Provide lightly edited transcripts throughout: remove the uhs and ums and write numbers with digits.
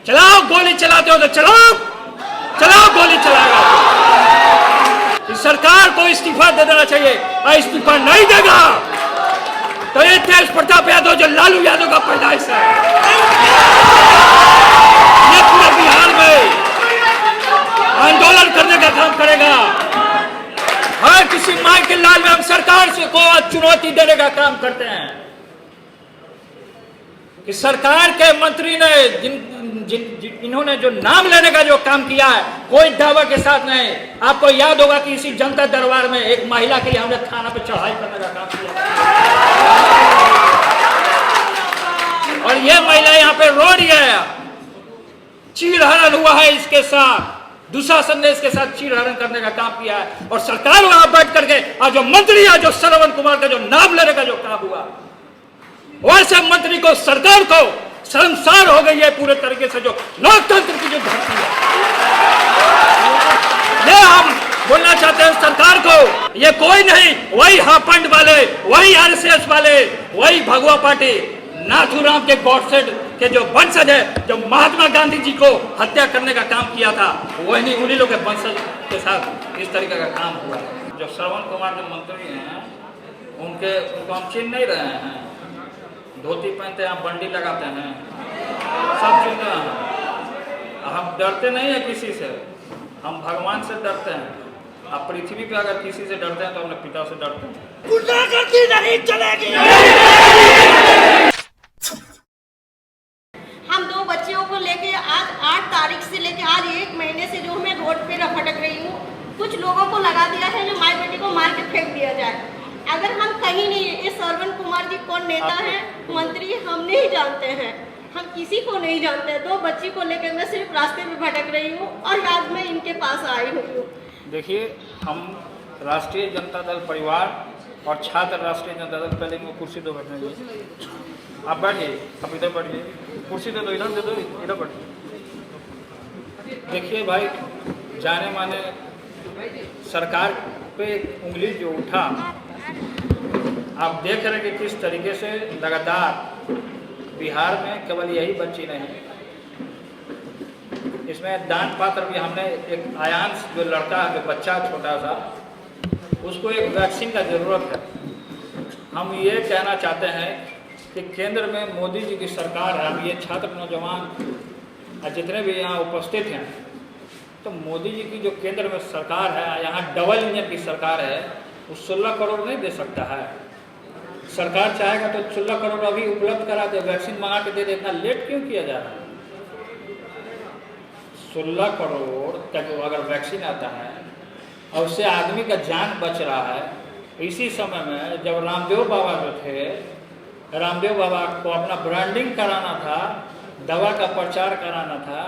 चलाओ, गोली चलाते हो तो चलाओ, चलाओ, गोली चलाएगा। इस सरकार को इस्तीफा दे देना चाहिए, और इस्तीफा नहीं देगा तो ये तेज प्रताप यादव जो लालू यादव का पैदाइश है, ये पूरे बिहार में आंदोलन करने का काम करेगा। हर किसी माई के लाल में हम सरकार से को चुनौती देने का काम करते हैं कि सरकार के मंत्री ने इन्होंने जो नाम लेने का जो काम किया है, कोई दावा के साथ नहीं। आपको याद होगा कि इसी जनता दरबार में एक महिला के लिए हमने थाना पे चढ़ाई करने का काम किया और ये महिला यहाँ पे रो रही है, चीरहरण हुआ है इसके साथ, दुशासन ने इसके साथ चीरहरण करने का काम किया है और सरकार वहां बैठ करके और जो मंत्री है, जो श्रवण कुमार का जो नाम लेने का जो काम हुआ, वैसे मंत्री को, सरकार को शर्मसार हो गई है पूरे तरीके से जो लोकतंत्र की जो धरती है। ये हम बोलना चाहते हैं सरकार को, ये कोई नहीं, वही हाफंड वाले, वही आरएसएस वाले, वही भगवा पार्टी नाथूराम के गॉडसेड के जो वंशज है, जो महात्मा गांधी जी को हत्या करने का काम किया था, वही उन्हीं लोग के वंशज के साथ इस तरीके का काम हुआ। जो श्रवण कुमार जो मंत्री हैं, उनको हम चिन्ह नहीं रहे हैं, धोती पहनते हैं, बंडी लगाते हैं, सब चिन्ह रहे हैं। हम डरते नहीं है किसी से, हम भगवान से डरते हैं। अब पृथ्वी पे अगर किसी से डरते हैं तो अपने पिता से डरते हैं। गुंडागर्दी नहीं चलेगी। हम दो बच्चियों को लेके आज 8 तारीख से लेके आज 1 महीने से जो मैं रोड पे भटक रही हूँ। कुछ लोगों को लगा दिया है जो माई बेटी को मार के फेंक दिया जाए। अगर हम कहीं नहीं, ये श्रवण कुमार जी कौन नेता है, मंत्री, हम नहीं जानते हैं, हम किसी को नहीं जानते हैं। 2 बच्ची को लेकर मैं सिर्फ रास्ते में भटक रही हूँ और आज मैं इनके पास आई हुई हूँ। देखिए, हम राष्ट्रीय जनता दल परिवार और छात्र राष्ट्रीय जनता दल, पहले वो कुर्सी दो बैठने दीजिए, आप बैठिए, आप इधर बैठिए, कुर्सी दे दो, इधर दे दो, इधर बैठिए। देखिए भाई, जाने माने सरकार पे उंगली जो उठा, आप देख रहे हैं कि किस तरीके से लगातार बिहार में केवल यही बच्ची नहीं, इसमें दान पात्र भी हमने एक आयांश जो लड़का है, जो बच्चा छोटा सा, उसको एक वैक्सीन का ज़रूरत है। हम ये कहना चाहते हैं कि केंद्र में मोदी जी की सरकार है। हम ये छात्र नौजवान जितने भी यहाँ उपस्थित हैं, तो मोदी जी की जो केंद्र में सरकार है, यहाँ डबल इंजन की सरकार है, वो 16 करोड़ नहीं दे सकता है। सरकार चाहेगा तो 16 करोड़ अभी उपलब्ध करा दे, वैक्सीन मंगा के दे दे। इतना लेट क्यों किया जा रहा है? 16 करोड़ तक अगर वैक्सीन आता है और उससे आदमी का जान बच रहा है। इसी समय में जब रामदेव बाबा जो थे, रामदेव बाबा को अपना ब्रांडिंग कराना था, दवा का प्रचार कराना था,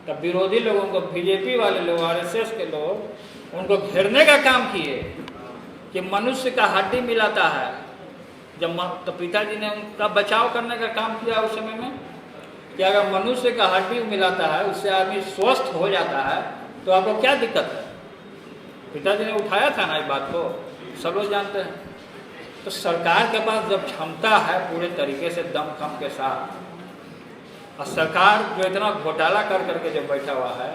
तब विरोधी लोगों को, बीजेपी वाले लोग, आरएसएस के लोग उनको घेरने का काम किए कि मनुष्य का हड्डी मिलाता है। जब तो पिताजी ने उनका बचाव करने का काम किया उस समय में कि अगर मनुष्य का हड्डी मिलाता है, उससे आदमी स्वस्थ हो जाता है, तो आपको क्या दिक्कत है? पिताजी ने उठाया था ना इस बात को, सब लोग जानते हैं। तो सरकार के पास जब क्षमता है पूरे तरीके से दमखम के साथ, और सरकार जो इतना घोटाला कर करके जो बैठा हुआ है,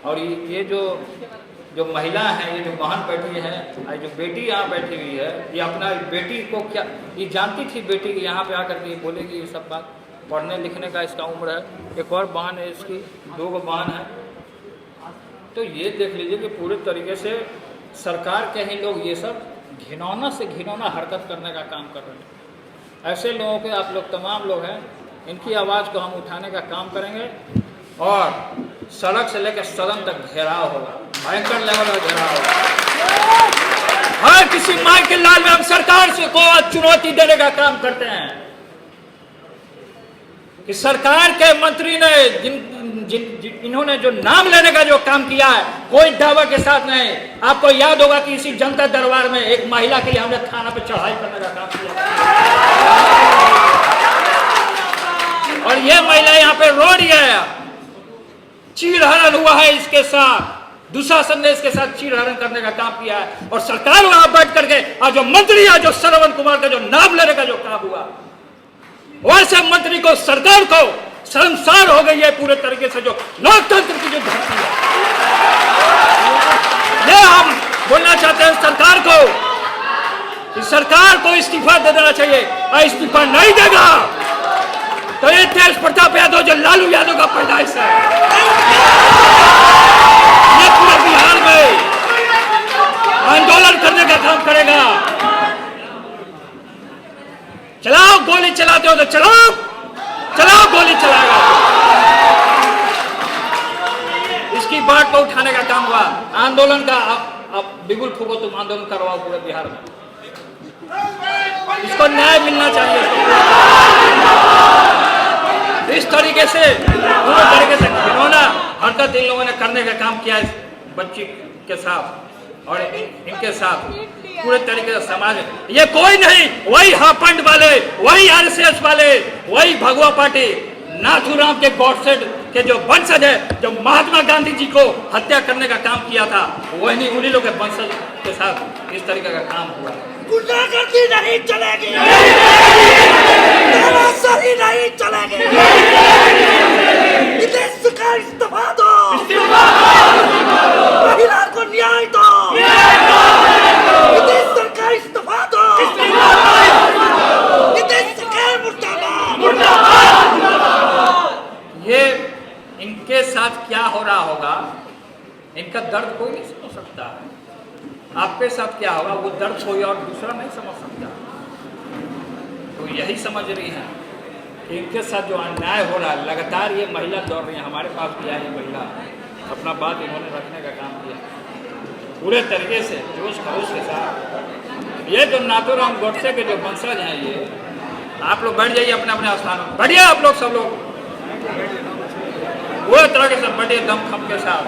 और ये जो महिला है, ये जो बहन बैठी है, जो बेटी यहाँ बैठी हुई है, ये अपना बेटी को क्या, ये जानती थी बेटी की यहाँ पे आकर के बोलेगी ये सब बात, पढ़ने लिखने का इसका उम्र है, एक और बहन है इसकी, 2 बहन है। तो ये देख लीजिए कि पूरे तरीके से सरकार के ही लोग ये सब घिनौना से घिनौना हरकत करने का काम कर रहे हैं। ऐसे लोगों के आप लोग तमाम लोग हैं, इनकी आवाज़ को हम उठाने का काम करेंगे और सड़क से लेकर सदन तक घेराव होगा, भयंकर लेवल का घेराव होगा। हर किसी माई के लाल में हम सरकार से को चुनौती देने का काम करते हैं कि सरकार के मंत्री ने इन्होंने जो नाम लेने का जो काम किया है, कोई दावा के साथ नहीं। आपको याद होगा कि इसी जनता दरबार में एक महिला के लिए हमने थाना पे चढ़ाई करने का काम किया और ये महिला यहाँ पे रो रही है, चीरहरण हुआ है इसके साथ, दुशासन ने इसके साथ चीरहरण करने का काम किया है और सरकार वहां बैठ करके और जो मंत्री है, जो श्रवण कुमार का जो नाम लेने का जो काम हुआ, वैसे मंत्री को, सरकार को शर्मसार हो गई है पूरे तरीके से जो लोकतंत्र की जो धरती है। ये हम बोलना चाहते हैं सरकार को कि सरकार को इस्तीफा दे देना चाहिए, और इस्तीफा नहीं देगा तो ये तेज प्रताप यादव जो लालू यादव का पैदाइश है, ये पूरे बिहार में आंदोलन करने का काम करेगा। चलाओ, गोली चलाते हो तो चलाओ, चलाओ, गोली चलाएगा। इसकी बात को उठाने का काम हुआ आंदोलन का। अब बिगुल फूको, तुम आंदोलन करवाओ पूरे बिहार में, इसको न्याय मिलना चाहिए। इस तरीके से पूरे तरीके से घिनौना हरकत इन लोगों ने करने का काम किया इस बच्ची के साथ और इनके साथ पूरे तरीके से समाज। ये कोई नहीं, वही हाफंड वाले, वही आरएसएस वाले, वही भगवा पार्टी नाथूराम के गॉडसेड के जो वंशज है, जो महात्मा गांधी जी को हत्या करने का काम किया था, वही उन्हीं लोग के वंशज के साथ इस तरीके का काम हुआ। गुंडागर्दी नहीं चलेगी, तानाशाही नहीं चलेगी। नीतीश सरकार इस्तीफा दो, महिला को न्याय दो, नीतीश सरकार इस्तीफा दो, नीतीश सरकार मुर्दाबाद। ये इनके साथ क्या हो रहा होगा, इनका दर्द कोई नहीं समझ सकता है। आपके साथ क्या होगा वो दर्द कोई और दूसरा नहीं समझ सकता। तो यही समझ रही हैं कि इनके साथ जो अन्याय हो रहा है, लगातार ये महिला दौड़ रही है, हमारे पास भी आई महिला, अपना बात इन्होंने रखने का काम किया पूरे तरीके से जोश खरोश के साथ। ये जो नाथूराम गोडसे के जो वंशज हैं, ये आप लोग बैठ जाइए अपने अपने स्थान में, बढ़िया आप लोग सब लोग पूरे तरीके से बड़े दमखम के साथ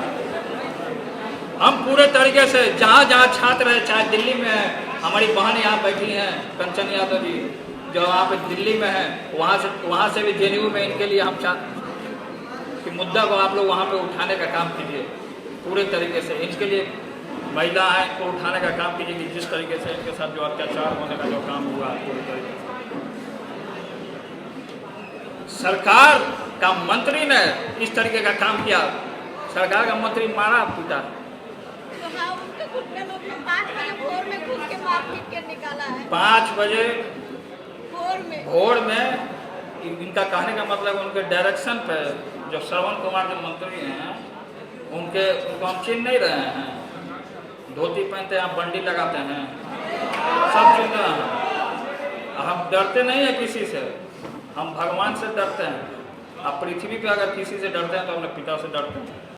हम पूरे तरीके से जहाँ जहाँ छात्र है, चाहे दिल्ली में है, हमारी बहन यहाँ बैठी हैं कंचन यादव जी जो वहाँ पे दिल्ली में है, वहाँ से भी जेएनयू में इनके लिए हम चाहते कि मुद्दा को आप लोग वहाँ पे उठाने का काम कीजिए पूरे तरीके से। इनके लिए महिला है, इनको उठाने का काम कीजिए कि जिस तरीके से इनके साथ जो अत्याचार होने का जो काम हुआ पूरी तरीके से। सरकार का मंत्री ने इस तरीके का काम किया, सरकार का मंत्री मारा पीटा। तो हाँ, उनके घुटने लोग 5 बजे भोर में घुस के मारपीट के निकाला है। 5 बजे भोर में इनका कहने का मतलब उनके डायरेक्शन पे जो श्रवण कुमार जो मंत्री हैं उनको हम चिन्ह नहीं रहे हैं। धोती पहनते हैं, बंडी लगाते हैं, सब चिन्ह रहे हैं। हम डरते नहीं है किसी से, हम भगवान से डरते हैं। अब पृथ्वी पे अगर किसी से डरते हैं तो अपने पिता से डरते हैं।